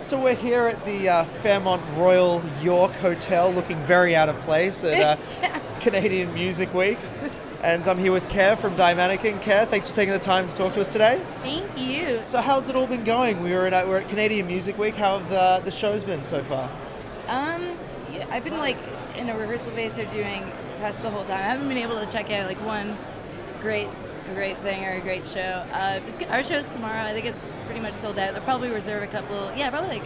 So we're here at the Fairmont Royal York Hotel, looking very out of place at Canadian Music Week. And I'm here with Care from Die Mannequin. Care, thanks for taking the time to talk to us today. Thank you. So how's it all been going? We're at Canadian Music Week. How have the shows been so far? Yeah, I've been like in a rehearsal base or doing press the whole time. I haven't been able to check out like one great thing or a great show. It's our show's tomorrow. I think it's pretty much sold out. They'll probably reserve a couple. Yeah, probably like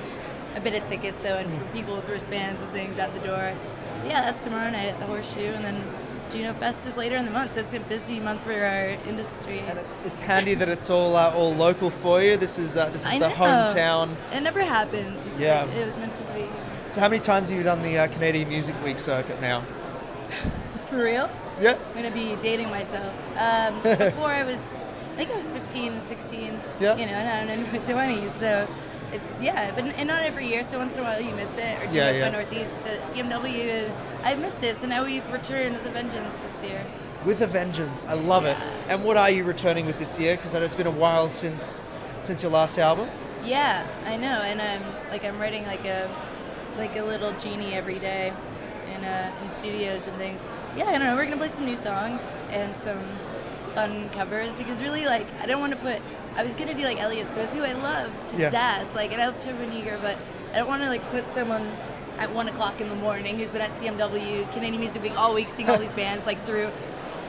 a bit of tickets though, and for people with wristbands and things at the door. So yeah, that's tomorrow night at the Horseshoe, and then Juno Fest is later in the month. So it's a busy month for our industry. And it's handy that it's all local for you. This is the hometown. It never happens. It was meant to be. So how many times have you done the Canadian Music Week circuit now? For real? Yeah. I'm going to be dating myself. Before I think I was 15, 16. Yeah. You know, and I'm in my 20s. So it's, but and not every year. So once in a while you miss it. Or by Northeast, CMW, I've missed it. So now we've returned with a vengeance this year. With a vengeance. I love it. And what are you returning with this year? Because I know it's been a while since your last album. Yeah, I know. And I'm writing like a little genie every day in studios and things. Yeah, I don't know. We're gonna play some new songs and some fun covers because really, like, I don't want to put. I was gonna do like Elliott Smith, who I love to death, like, and I love Turbo Negro, but I don't want to like put someone at 1:00 in the morning who's been at CMW, Canadian Music Week all week, seeing all these bands like through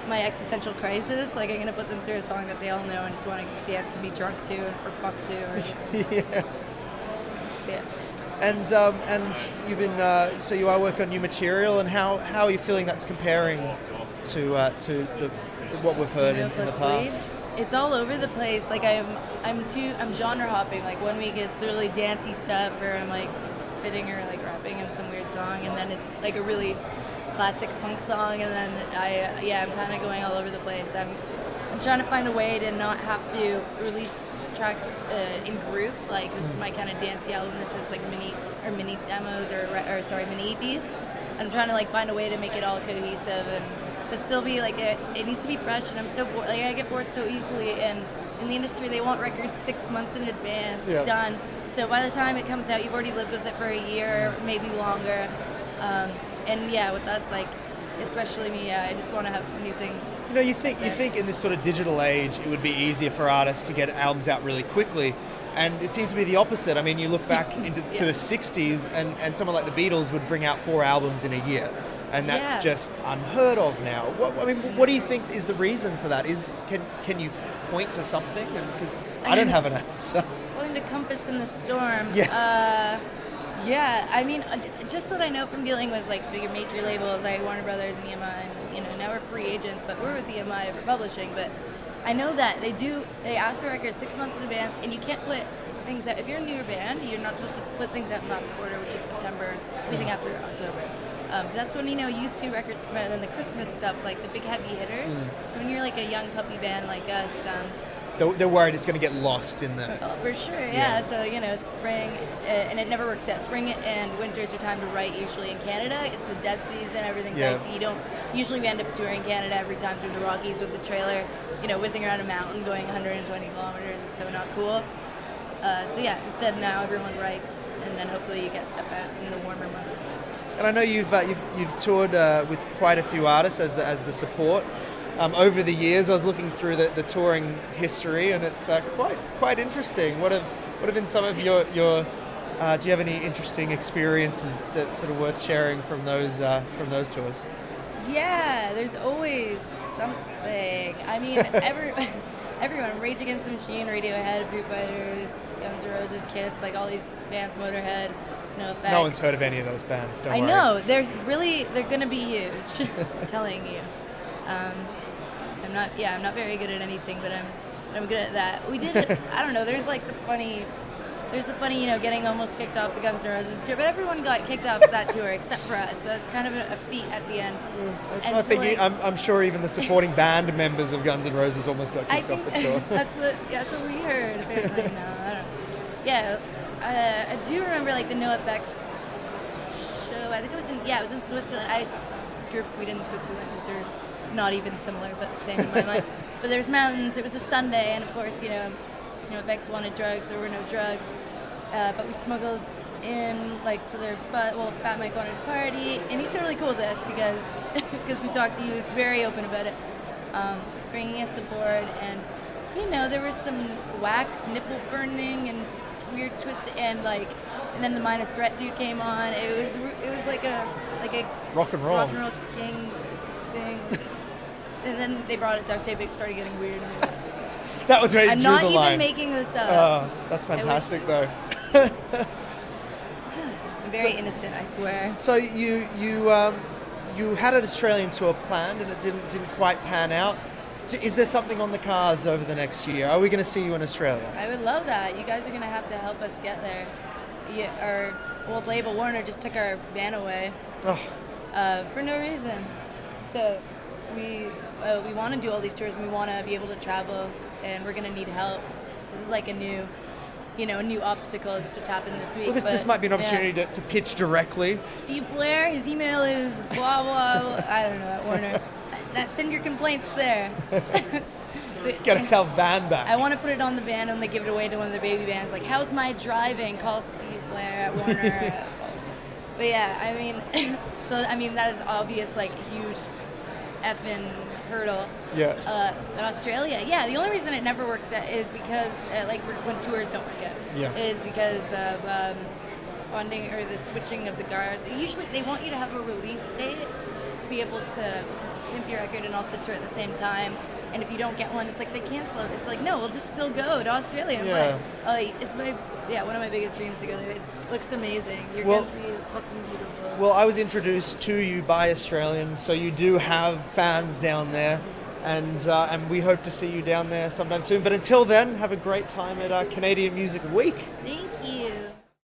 my existential crisis. Like, I'm gonna put them through a song that they all know and just want to dance and be drunk to or fuck to or yeah. And you've been so you are working on new material, and how are you feeling that's comparing to what we've heard in the past? It's all over the place. Like I'm genre hopping. Like 1 week it's really dancey stuff, or I'm like spitting or like rapping in some weird song, and then it's like a really classic punk song, and then I'm kind of going all over the place. I'm trying to find a way to not have to release tracks in groups. Like, this is my kind of dancey album. This is like mini demos or mini EPs. I'm trying to like find a way to make it all cohesive but still be like it needs to be fresh. And I'm so bored. Like, I get bored so easily. And in the industry, they want records 6 months in advance done. So by the time it comes out, you've already lived with it for a year, maybe longer. With us, like, especially me, I just want to have new things. You know, you think in this sort of digital age, it would be easier for artists to get albums out really quickly, and it seems to be the opposite. I mean, you look back into to the 60s, and someone like the Beatles would bring out 4 albums in a year, and that's just unheard of now. What do you think is the reason for that? Can you point to something? Because I don't have an answer. Going to compass in the storm. Yeah. I mean, just what I know from dealing with like bigger major labels like Warner Brothers and EMI, and now we're free agents, but we're with EMI for publishing. But I know that they ask for records 6 months in advance, and you can't put things out. If you're a newer band, you're not supposed to put things out in last quarter, which is September, anything after October. That's when U2 records come out, and then the Christmas stuff, like the big heavy hitters. So when you're like a young puppy band like us, they're worried it's going to get lost in the... Oh, for sure, yeah. So, spring, and it never works out. Spring and winter's your time to write, usually in Canada. It's the dead season, everything's icy. Usually we end up touring Canada every time through the Rockies with the trailer, whizzing around a mountain going 120 kilometers. It's so not cool. Instead now everyone writes, and then hopefully you get stuff out in the warmer months. And I know you've toured with quite a few artists as the support. Over the years, I was looking through the touring history, and it's quite interesting. What have been some of your do you have any interesting experiences that are worth sharing from those tours? Yeah, there's always something. I mean, everyone, Rage Against the Machine, Radiohead, Foo Fighters, Guns N' Roses, Kiss, like all these bands, Motorhead, NoFX. No one's heard of any of those bands. Don't worry. I know. They're gonna be huge. I'm telling you. I'm not very good at anything, but I'm good at that. We did it. I don't know. There's the funny, getting almost kicked off the Guns N' Roses tour, but everyone got kicked off that tour except for us. So it's kind of a feat at the end. I'm sure even the supporting band members of Guns N' Roses almost got kicked off the tour. That's what we heard. Apparently, no, I don't know. Yeah, I do remember the NoFX show. I think it was in Switzerland. I screw up Sweden and Switzerland because they're not even similar, but the same in my mind. But there's mountains. It was a Sunday, and of course, NoFX wanted drugs. There were no drugs. but we smuggled in like to their Fat Mike wanted to party, and he's totally cool with this because we talked. He was very open about it, bringing us aboard, and there was some wax nipple burning and weird twist, and then the Minor Threat dude came on. It was like a rock and roll gang thing, and then they brought it duct tape. It started getting weird. That was where you drew the line. I'm not even making this up. That's fantastic, though. I'm very innocent, I swear. So you had an Australian tour planned, and it didn't quite pan out. Is there something on the cards over the next year? Are we going to see you in Australia? I would love that. You guys are going to have to help us get there. Our old label, Warner, just took our van away for no reason. So we want to do all these tours, and we want to be able to travel, and we're going to need help. This is like a new obstacle. It's just happened this week. Well, this might be an opportunity to pitch directly. Steve Blair, his email is blah, blah, I don't know, at Warner. Send your complaints there. Get us our van back. I want to put it on the van when they give it away to one of the baby vans. Like, how's my driving? Call Steve Blair at Warner. But yeah, that is obvious, like, huge effing hurdle. Yeah. In Australia, the only reason it never works out is because, when tours don't work out, is because of funding or the switching of the guards. Usually they want you to have a release date to be able to pimp your record and also tour at the same time. And if you don't get one, it's like they cancel it. It's like, no, we'll just still go to Australia and play. It's one of my biggest dreams to go there. It looks amazing. Your country is fucking beautiful. Well, I was introduced to you by Australians, so you do have fans down there, and we hope to see you down there sometime soon. But until then, have a great time at Canadian Music Week. Thank